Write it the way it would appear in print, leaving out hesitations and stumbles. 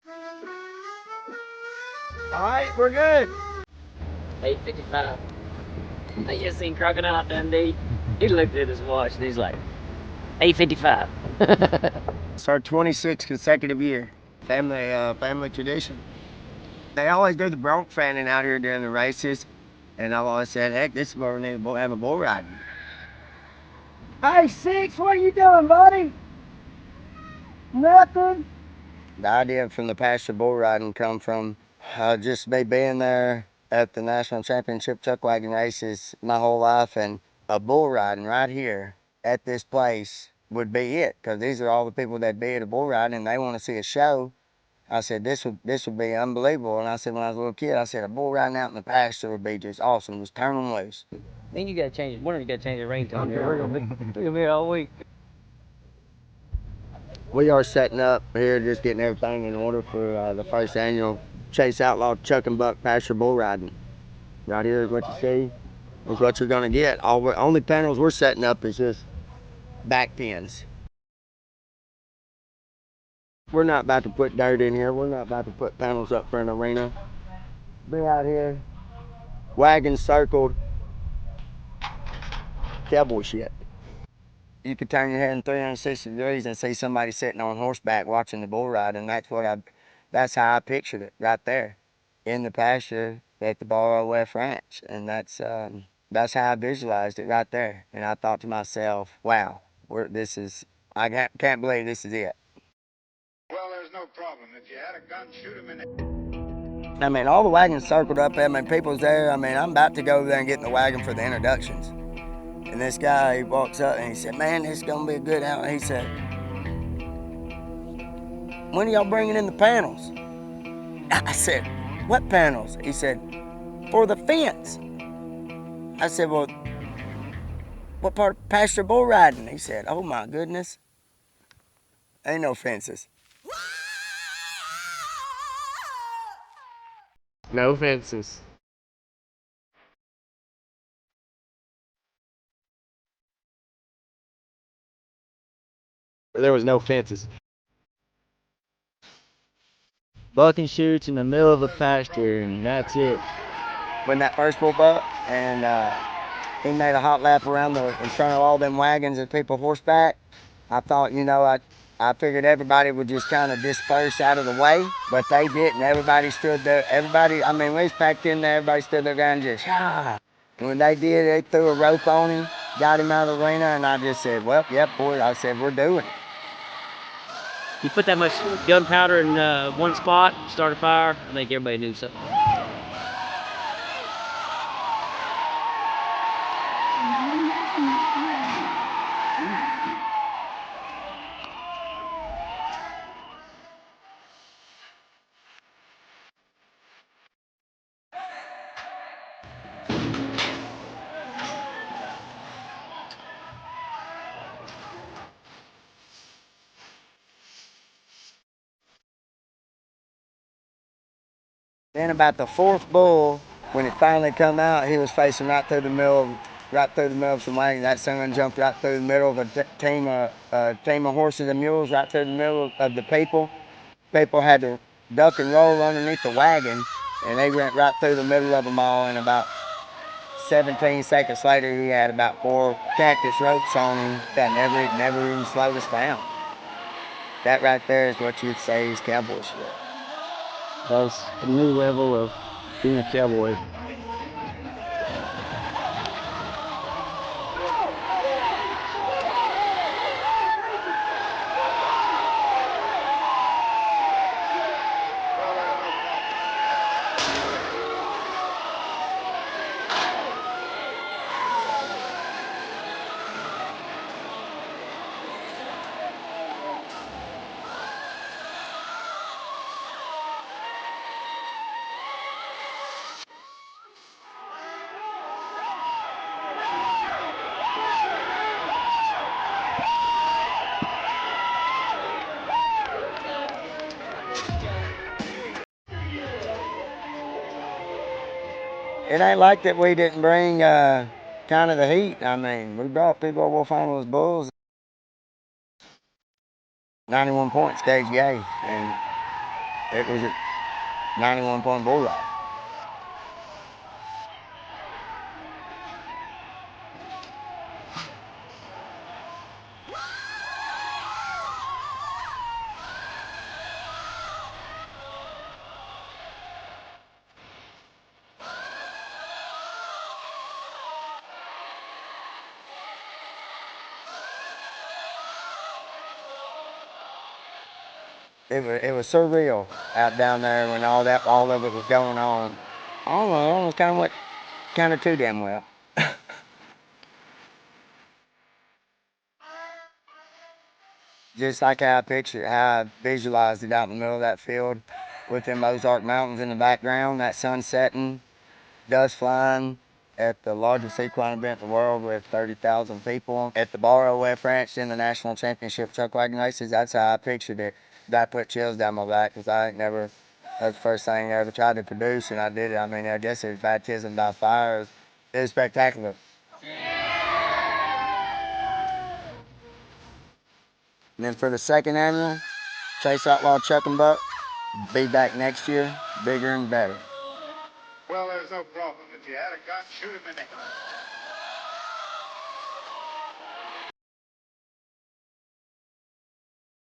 All right, we're good. 8:55. I just seen Crocodile Dundee. He looked at his watch and he's like, 8:55. It's our 26th consecutive year. Family tradition. They always do the bronc fanning out here during the races, and I've always said, heck, this is where we need to have a bull riding. Hey, Six, what are you doing, buddy? Nothing. The idea from the pasture bull riding come from just me being there at the National Championship Chuckwagon Races my whole life, and a bull riding right here at this place would be it, because these are all the people that be at a bull riding and they want to see a show. I said, this would be unbelievable. And I said, when I was a little kid, I said, a bull riding out in the pasture would be just awesome. Just turn them loose. Then you gotta change it. One of you gotta change the ringtone here. We're gonna be here all week. We are setting up here, just getting everything in order for the first annual Chase Outlaw Chuck and Buck Pasture Bull Riding. Right here is what you see. Is what you're gonna get. Only panels we're setting up is just back pins. We're not about to put dirt in here. We're not about to put panels up for an arena. Be out here, wagon circled, cowboy shit. You could turn your head in 360 degrees and see somebody sitting on horseback watching the bull ride, and that's how I pictured it right there, in the pasture at the Barrow West Ranch, and that's how I visualized it right there. And I thought to myself, wow, I can't believe this is it. Well, there's no problem. If you had a gun, shoot him in the... I mean, all the wagons circled up. I mean, people's there. I mean, I'm about to go there and get in the wagon for the introductions. And this guy, he walks up and he said, man, this is going to be a good outing. He said, when are y'all bringing in the panels? I said, what panels? He said, for the fence. I said, well, what part of pasture bull riding? He said, oh my goodness. Ain't no fences. No fences. There was no fences. Bucking shoots in the middle of the pasture, and that's it. When that first bull buck, and he made a hot lap around in front of all them wagons and people horseback, I thought, I figured everybody would just kind of disperse out of the way, but they didn't. Everybody stood there. I mean, we was packed in there. Everybody stood there and just, ah. When they did, they threw a rope on him, got him out of the arena, and I just said, well, yep, boy, I said, we're doing it. You put that much gunpowder in one spot, start a fire, I think everybody knew something. Then about the fourth bull, when it finally come out, he was facing right through the middle of some wagons. That son jumped right through the middle of a team of horses and mules, right through the middle of the people. People had to duck and roll underneath the wagon, and they went right through the middle of them all. And about 17 seconds later, he had about 4 cactus ropes on him that never even slowed us down. That right there is what you'd say is cowboy shit. That's a new level of being a cowboy. It ain't like that we didn't bring kind of the heat. I mean, we brought people over find those bulls. 91 points, KGA, and It was a 91-point bull ride. It was surreal out down there when all of it was going on. Almost kind of went kind of too damn well. Just like how I visualized it out in the middle of that field with them Ozark Mountains in the background, that sun setting, dust flying at the largest equine event in the world with 30,000 people at the Barrow F Ranch in the National Championship Chuckwagon Races. That's how I pictured it. That put chills down my back because I ain't never, that's the first thing I ever tried to produce, and I did it. I mean, I guess it was baptism by fire. It was spectacular. And then for the second annual, Chase Outlaw Chuck and Buck, be back next year, bigger and better. Well, there's no problem. If you had a gun, shoot him in the head.